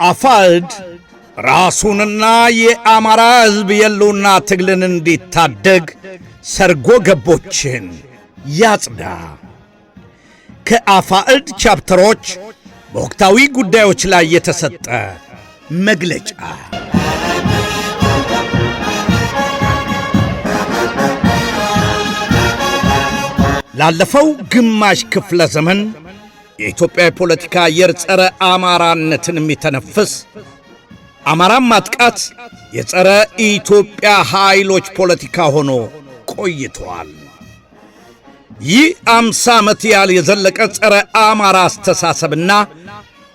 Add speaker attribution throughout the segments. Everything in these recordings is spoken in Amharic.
Speaker 1: አፋሕድ ራሱንና የአማራ ሕዝብ የሕልውና ትግልን እንዲታደግ ሰርጎ ገቦችን ያጽዳ። ከአፋሕድ ቻፕተሮች በወቅታዊ ጉዳዮች ላይ የተሰጠ መግለጫ። ላለፈው ግማሽ ክፍለ ዘመን የኢትዮጵያ የፖለቲካ አየር ጸረ አማራነትን የሚተነፍስ አማራን ማጥቃት የጸረ ኢትዮጵያ ኃይሎች ፖለቲካ ሆኖ ቆይቷል። ይህ 50 ዓመት ያህል የዘለቀ ጸረ አማራ አስተሳሰብና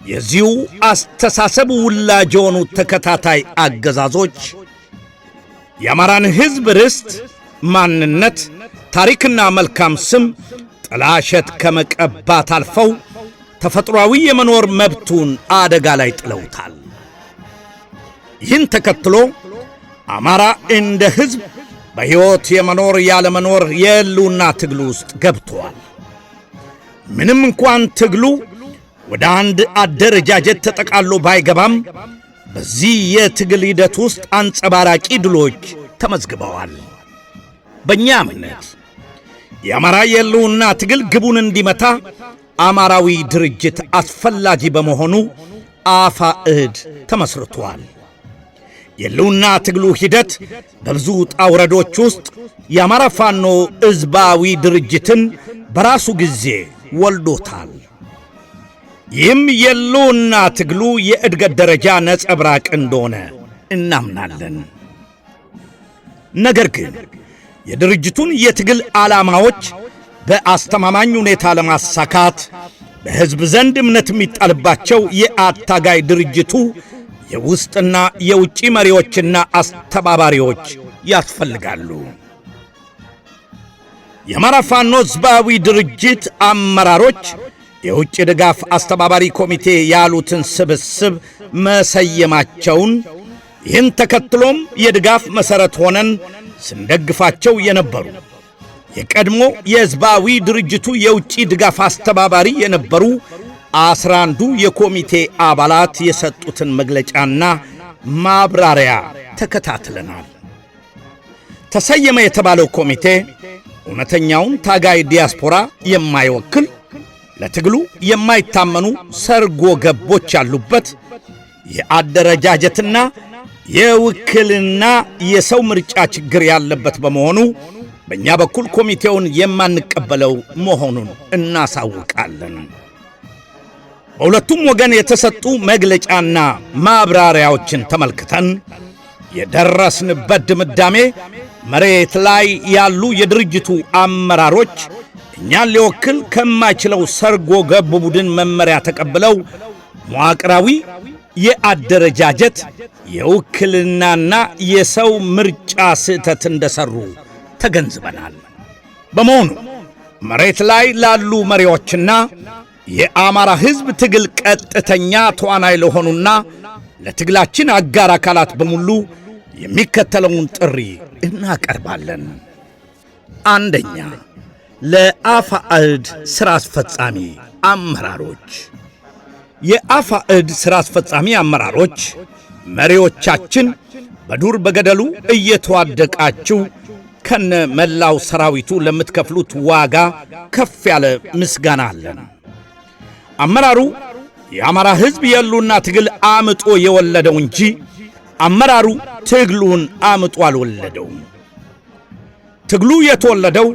Speaker 1: የዚሁ አስተሳሰብ ውላጅ የሆኑ ተከታታይ አገዛዞች የአማራን ሕዝብ ርስት፣ ማንነት፣ ታሪክና መልካም ስም ጥላሸት ከመቀባት አልፈው ተፈጥሯዊ የመኖር መብቱን አደጋ ላይ ጥለውታል። ይህን ተከትሎ አማራ እንደ ሕዝብ በሕይወት የመኖር ያለመኖር የሕልውና ትግሉ ውስጥ ገብቷል። ምንም እንኳን ትግሉ ወደ አንድ አደረጃጀት ተጠቃሎ ባይገባም በዚህ የትግል ሂደት ውስጥ አንጸባራቂ ድሎች ተመዝግበዋል። በእኛ እምነት የአማራ የሕልውና ትግል ግቡን እንዲመታ አማራዊ ድርጅት አስፈላጊ በመሆኑ አፋሕድ ተመስርቷል። የሕልውና ትግሉ ሂደት በብዙ ውጣ ውረዶች ውስጥ የአማራ ፋኖ ሕዝባዊ ድርጅትን በራሱ ጊዜ ወልዶታል። ይህም የሕልውና ትግሉ የእድገት ደረጃ ነጸብራቅ እንደሆነ እናምናለን። ነገር ግን የድርጅቱን የትግል ዓላማዎች በአስተማማኝ ሁኔታ ለማሳካት በሕዝብ ዘንድ እምነት የሚጣልባቸው የአታጋይ ድርጅቱ የውስጥና የውጭ መሪዎችና አስተባባሪዎች ያስፈልጋሉ። የአማራ ፋኖ ሕዝባዊ ድርጅት አመራሮች የውጭ ድጋፍ አስተባባሪ ኮሚቴ ያሉትን ስብስብ መሰየማቸውን፣ ይህን ተከትሎም የድጋፍ መሠረት ሆነን ስንደግፋቸው የነበሩ የቀድሞ የሕዝባዊ ድርጅቱ የውጭ ድጋፍ አስተባባሪ የነበሩ 11 የኮሚቴ አባላት የሰጡትን መግለጫና ማብራሪያ ተከታትለናል። ተሰየመ የተባለው ኮሚቴ እውነተኛውን ታጋይ ዲያስፖራ የማይወክል፣ ለትግሉ የማይታመኑ ሰርጎ ገቦች ያሉበት የአደረጃጀትና የውክልና የሰው ምርጫ ችግር ያለበት በመሆኑ በእኛ በኩል ኮሚቴውን የማንቀበለው መሆኑን እናሳውቃለን። በሁለቱም ወገን የተሰጡ መግለጫና ማብራሪያዎችን ተመልክተን የደረስንበት ድምዳሜ መሬት ላይ ያሉ የድርጅቱ አመራሮች እኛን ሊወክል ከማይችለው ሰርጎ ገብ ቡድን መመሪያ ተቀብለው መዋቅራዊ የአደረጃጀት የውክልናና የሰው ምርጫ ስህተት እንደሰሩ ተገንዝበናል። በመሆኑ መሬት ላይ ላሉ መሪዎችና የአማራ ሕዝብ ትግል ቀጥተኛ ተዋናይ ለሆኑና ለትግላችን አጋር አካላት በሙሉ የሚከተለውን ጥሪ እናቀርባለን። አንደኛ፣ ለአፋሕድ ሥራ አስፈጻሚ አመራሮች። የአፋሕድ ሥራ አስፈጻሚ አመራሮች መሪዎቻችን በዱር በገደሉ እየተዋደቃችሁ ከነ መላው ሰራዊቱ ለምትከፍሉት ዋጋ ከፍ ያለ ምስጋና አለን። አመራሩ የአማራ ሕዝብ የሕልውና ትግል አምጦ የወለደው እንጂ አመራሩ ትግሉን አምጦ አልወለደውም። ትግሉ የተወለደው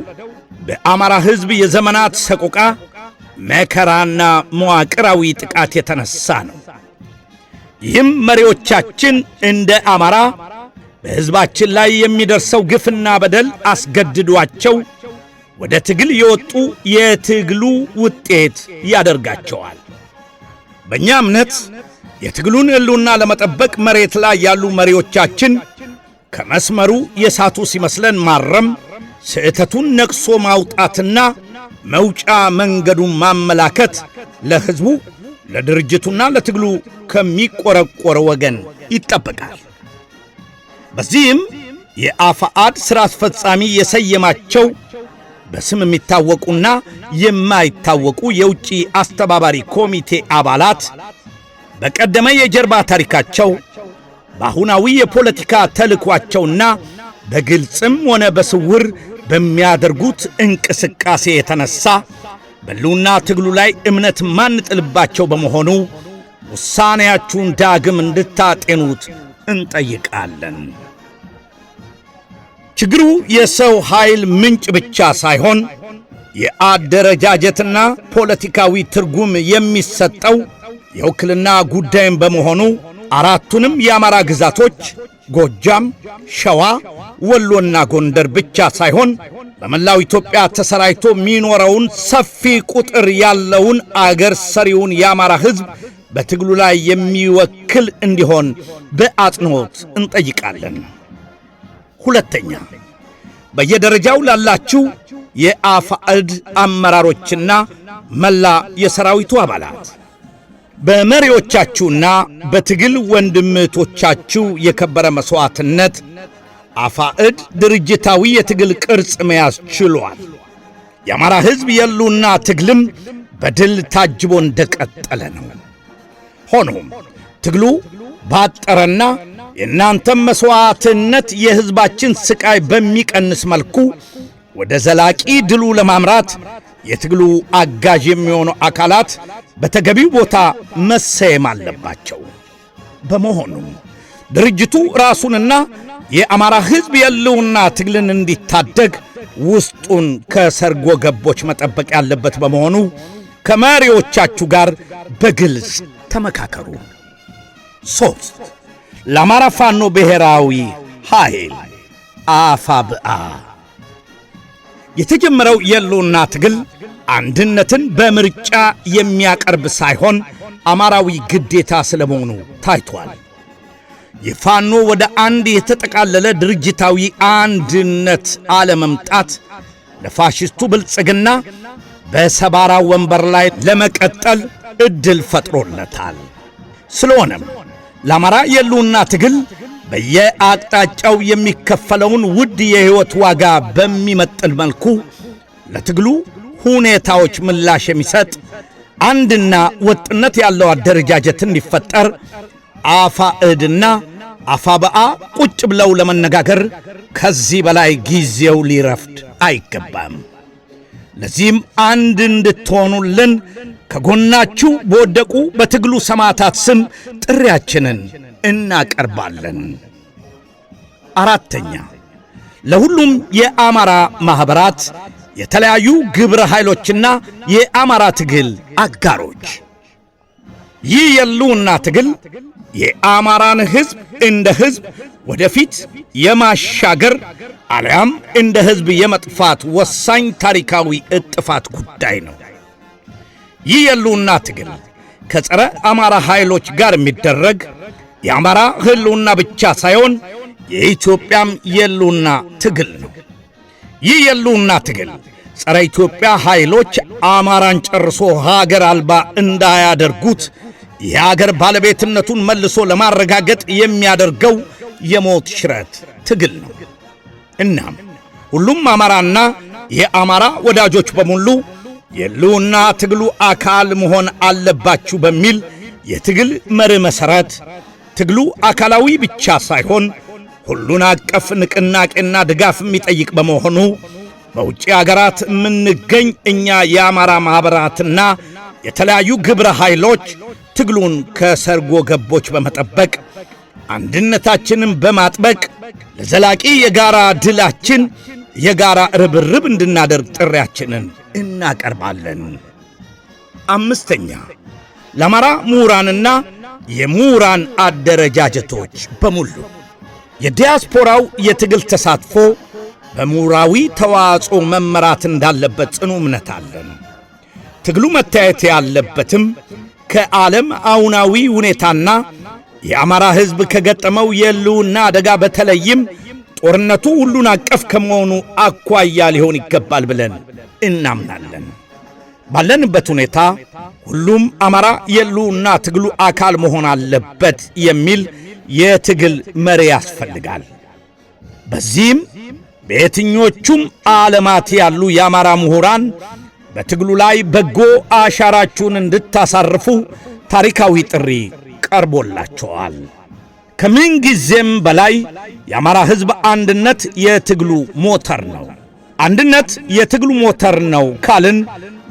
Speaker 1: በአማራ ሕዝብ የዘመናት ሰቆቃ፣ መከራና መዋቅራዊ ጥቃት የተነሳ ነው። ይህም መሪዎቻችን እንደ አማራ በሕዝባችን ላይ የሚደርሰው ግፍና በደል አስገድዷቸው ወደ ትግል የወጡ የትግሉ ውጤት ያደርጋቸዋል። በእኛ እምነት የትግሉን ሕልውና ለመጠበቅ መሬት ላይ ያሉ መሪዎቻችን ከመስመሩ የሳቱ ሲመስለን ማረም፣ ስህተቱን ነቅሶ ማውጣትና መውጫ መንገዱን ማመላከት ለሕዝቡ፣ ለድርጅቱና ለትግሉ ከሚቆረቆረ ወገን ይጠበቃል። በዚህም የአፋሕድ ሥራ አስፈጻሚ የሰየማቸው በስም የሚታወቁና የማይታወቁ የውጭ አስተባባሪ ኮሚቴ አባላት በቀደመ የጀርባ ታሪካቸው በአሁናዊ የፖለቲካ ተልዕኳቸውና በግልጽም ሆነ በስውር በሚያደርጉት እንቅስቃሴ የተነሳ በሕልውና ትግሉ ላይ እምነት ማንጥልባቸው በመሆኑ ውሳኔያችሁን ዳግም እንድታጤኑት እንጠይቃለን። ችግሩ የሰው ኃይል ምንጭ ብቻ ሳይሆን የአደረጃጀትና ፖለቲካዊ ትርጉም የሚሰጠው የውክልና ጉዳይም በመሆኑ አራቱንም የአማራ ግዛቶች ጎጃም፣ ሸዋ፣ ወሎና ጎንደር ብቻ ሳይሆን በመላው ኢትዮጵያ ተሰራጭቶ የሚኖረውን ሰፊ ቁጥር ያለውን አገር ሰሪውን የአማራ ሕዝብ በትግሉ ላይ የሚወክል እንዲሆን በአጽንኦት እንጠይቃለን። ሁለተኛ፣ በየደረጃው ላላችሁ የአፋዕድ አመራሮችና መላ የሰራዊቱ አባላት በመሪዎቻችሁና በትግል ወንድምቶቻችሁ የከበረ መሥዋዕትነት አፋዕድ ድርጅታዊ የትግል ቅርጽ መያዝ ችሏል። የአማራ ሕዝብ የሕልውና ትግልም በድል ታጅቦ እንደቀጠለ ነው። ሆኖም ትግሉ ባጠረና የእናንተም መሥዋዕትነት የሕዝባችን ሥቃይ በሚቀንስ መልኩ ወደ ዘላቂ ድሉ ለማምራት የትግሉ አጋዥ የሚሆኑ አካላት በተገቢው ቦታ መሰየም አለባቸው። በመሆኑም ድርጅቱ ራሱንና የአማራ ሕዝብ የሕልውና ትግልን እንዲታደግ ውስጡን ከሰርጎ ገቦች መጠበቅ ያለበት በመሆኑ ከመሪዎቻችሁ ጋር በግልጽ ተመካከሩ። 3. ለአማራ ፋኖ ብሔራዊ ኃይል አፋብአ የተጀመረው የሕልውና ትግል አንድነትን በምርጫ የሚያቀርብ ሳይሆን አማራዊ ግዴታ ስለመሆኑ ታይቷል። የፋኖ ወደ አንድ የተጠቃለለ ድርጅታዊ አንድነት አለመምጣት ለፋሽስቱ ብልጽግና በሰባራ ወንበር ላይ ለመቀጠል ዕድል ፈጥሮለታል። ስለሆነም ለአማራ የሕልውና ትግል በየአቅጣጫው የሚከፈለውን ውድ የሕይወት ዋጋ በሚመጥን መልኩ ለትግሉ ሁኔታዎች ምላሽ የሚሰጥ አንድና ወጥነት ያለው አደረጃጀት እንዲፈጠር አፋዕድና አፋብአ ቁጭ ብለው ለመነጋገር ከዚህ በላይ ጊዜው ሊረፍድ አይገባም። ለዚህም አንድ እንድትሆኑልን ከጎናችሁ በወደቁ በትግሉ ሰማዕታት ስም ጥሪያችንን እናቀርባለን። 4. ለሁሉም የአማራ ማኅበራት፣ የተለያዩ ግብረ ኃይሎችና የአማራ ትግል አጋሮች ይህ የሕልውና ትግል የአማራን ሕዝብ እንደ ሕዝብ ወደፊት የማሻገር አልያም እንደ ሕዝብ የመጥፋት ወሳኝ ታሪካዊ እጥፋት ጉዳይ ነው። ይህ የሕልውና ትግል ከጸረ አማራ ኃይሎች ጋር የሚደረግ የአማራ ሕልውና ብቻ ሳይሆን የኢትዮጵያም የሕልውና ትግል ነው። ይህ የሕልውና ትግል ጸረ ኢትዮጵያ ኃይሎች አማራን ጨርሶ ሀገር አልባ እንዳያደርጉት የሀገር ባለቤትነቱን መልሶ ለማረጋገጥ የሚያደርገው የሞት ሽረት ትግል ነው። እናም ሁሉም አማራና የአማራ ወዳጆች በሙሉ የሕልውና ትግሉ አካል መሆን አለባችሁ በሚል የትግል መርህ መሠረት ትግሉ አካላዊ ብቻ ሳይሆን ሁሉን አቀፍ ንቅናቄና ድጋፍ የሚጠይቅ በመሆኑ በውጭ አገራት የምንገኝ እኛ የአማራ ማኅበራትና የተለያዩ ግብረ ኃይሎች ትግሉን ከሰርጎ ገቦች በመጠበቅ አንድነታችንን በማጥበቅ ለዘላቂ የጋራ ድላችን የጋራ ርብርብ እንድናደርግ ጥሪያችንን እናቀርባለን። 5. ለአማራ ምሁራንና የምሁራን አደረጃጀቶች በሙሉ የዲያስፖራው የትግል ተሳትፎ በምሁራዊ ተዋጽኦ መመራት እንዳለበት ጽኑ እምነት አለን። ትግሉ መታየት ያለበትም ከዓለም አሁናዊ ሁኔታና የአማራ ሕዝብ ከገጠመው የሕልውና አደጋ በተለይም ጦርነቱ ሁሉን አቀፍ ከመሆኑ አኳያ ሊሆን ይገባል ብለን እናምናለን። ባለንበት ሁኔታ ሁሉም አማራ የሕልውና ትግሉ አካል መሆን አለበት የሚል የትግል መሪ ያስፈልጋል። በዚህም በየትኞቹም ዓለማት ያሉ የአማራ ምሁራን በትግሉ ላይ በጎ አሻራችሁን እንድታሳርፉ ታሪካዊ ጥሪ ቀርቦላቸዋል። ከምን ጊዜም በላይ የአማራ ሕዝብ አንድነት የትግሉ ሞተር ነው። አንድነት የትግሉ ሞተር ነው ካልን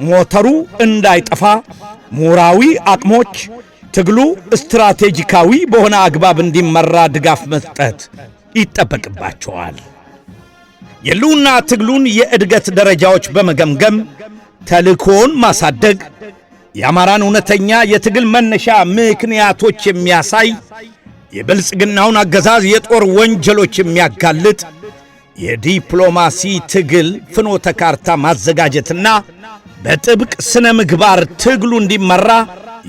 Speaker 1: ሞተሩ እንዳይጠፋ ምሁራዊ አቅሞች ትግሉ ስትራቴጂካዊ በሆነ አግባብ እንዲመራ ድጋፍ መስጠት ይጠበቅባቸዋል። የሕልውና ትግሉን የእድገት ደረጃዎች በመገምገም ተልእኮውን ማሳደግ፣ የአማራን እውነተኛ የትግል መነሻ ምክንያቶች የሚያሳይ፣ የብልጽግናውን አገዛዝ የጦር ወንጀሎች የሚያጋልጥ የዲፕሎማሲ ትግል ፍኖተ ካርታ ማዘጋጀትና በጥብቅ ስነ ምግባር ትግሉ እንዲመራ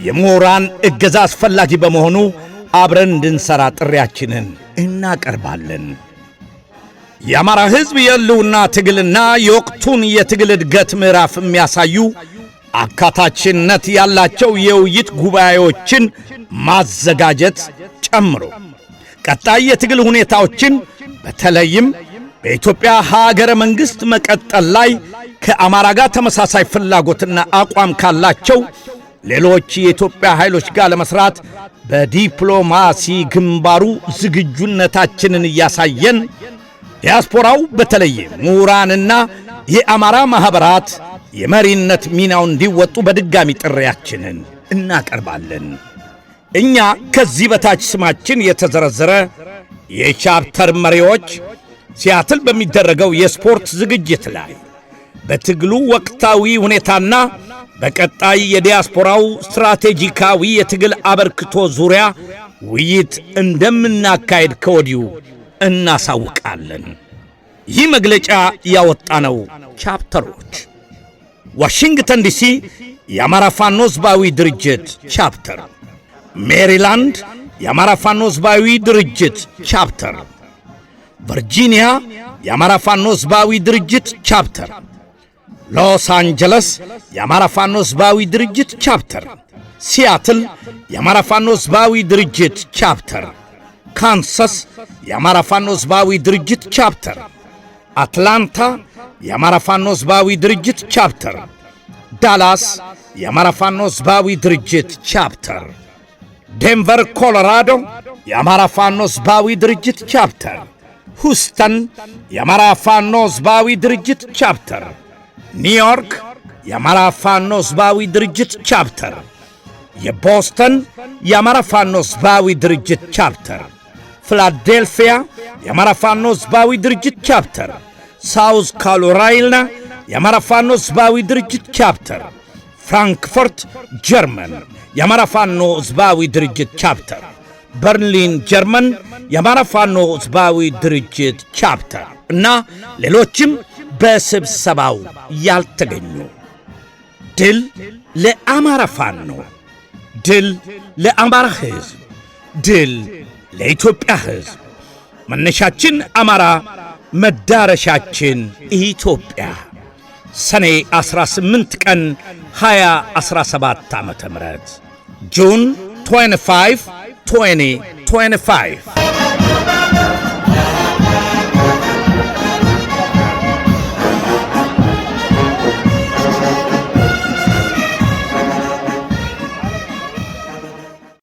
Speaker 1: የምሁራን እገዛ አስፈላጊ በመሆኑ አብረን እንድንሰራ ጥሪያችንን እናቀርባለን። የአማራ ሕዝብ የሕልውና ትግልና የወቅቱን የትግል እድገት ምዕራፍ የሚያሳዩ አካታችነት ያላቸው የውይይት ጉባኤዎችን ማዘጋጀት ጨምሮ ቀጣይ የትግል ሁኔታዎችን በተለይም በኢትዮጵያ ሀገረ መንግሥት መቀጠል ላይ ከአማራ ጋር ተመሳሳይ ፍላጎትና አቋም ካላቸው ሌሎች የኢትዮጵያ ኃይሎች ጋር ለመስራት በዲፕሎማሲ ግንባሩ ዝግጁነታችንን እያሳየን ዲያስፖራው በተለይ ምሁራንና የአማራ ማኅበራት የመሪነት ሚናውን እንዲወጡ በድጋሚ ጥሪያችንን እናቀርባለን። እኛ ከዚህ በታች ስማችን የተዘረዘረ የቻፕተር መሪዎች ሲያትል በሚደረገው የስፖርት ዝግጅት ላይ በትግሉ ወቅታዊ ሁኔታና በቀጣይ የዲያስፖራው ስትራቴጂካዊ የትግል አበርክቶ ዙሪያ ውይይት እንደምናካሄድ ከወዲሁ እናሳውቃለን። ይህ መግለጫ ያወጣነው ቻፕተሮች ዋሽንግተን ዲሲ የአማራ ፋኖ ሕዝባዊ ድርጅት ቻፕተር፣ ሜሪላንድ የአማራ ፋኖ ሕዝባዊ ድርጅት ቻፕተር፣ ቨርጂኒያ የአማራ ፋኖ ሕዝባዊ ድርጅት ቻፕተር፣ ሎስ አንጀለስ የአማራ ፋኖ ሕዝባዊ ድርጅት ቻፕተር፣ ሲያትል የአማራ ፋኖ ሕዝባዊ ድርጅት ቻፕተር፣ ካንሳስ የአማራ ፋኖ ሕዝባዊ ድርጅት ቻፕተር፣ አትላንታ የአማራ ፋኖ ሕዝባዊ ድርጅት ቻፕተር፣ ዳላስ የአማራ ፋኖ ሕዝባዊ ድርጅት ቻፕተር፣ ዴንቨር ኮሎራዶ የአማራ ፋኖ ሕዝባዊ ድርጅት ቻፕተር፣ ሁስተን የአማራ ፋኖ ሕዝባዊ ድርጅት ቻፕተር፣ ኒውዮርክ የአማራ ፋኖ ሕዝባዊ ድርጅት ቻፕተር፣ የቦስተን የአማራ ፋኖ ሕዝባዊ ድርጅት ቻፕተር፣ ፊላዴልፊያ የአማራ ፋኖ ሕዝባዊ ድርጅት ቻፕተር፣ ሳውዝ ካሮላይና የአማራ ፋኖ ሕዝባዊ ድርጅት ቻፕተር፣ ፍራንክፈርት ጀርመን የአማራ ፋኖ ሕዝባዊ ድርጅት ቻፕተር፣ በርሊን ጀርመን የአማራ ፋኖ ሕዝባዊ ድርጅት ቻፕተር እና ሌሎችም በስብሰባው ያልተገኙ። ድል ለአማራ ፋኖ፣ ድል ለአማራ ሕዝብ፣ ድል ለኢትዮጵያ ሕዝብ። መነሻችን አማራ፣ መዳረሻችን ኢትዮጵያ። ሰኔ 18 ቀን 2017 ዓ.ም ጁን 25 2025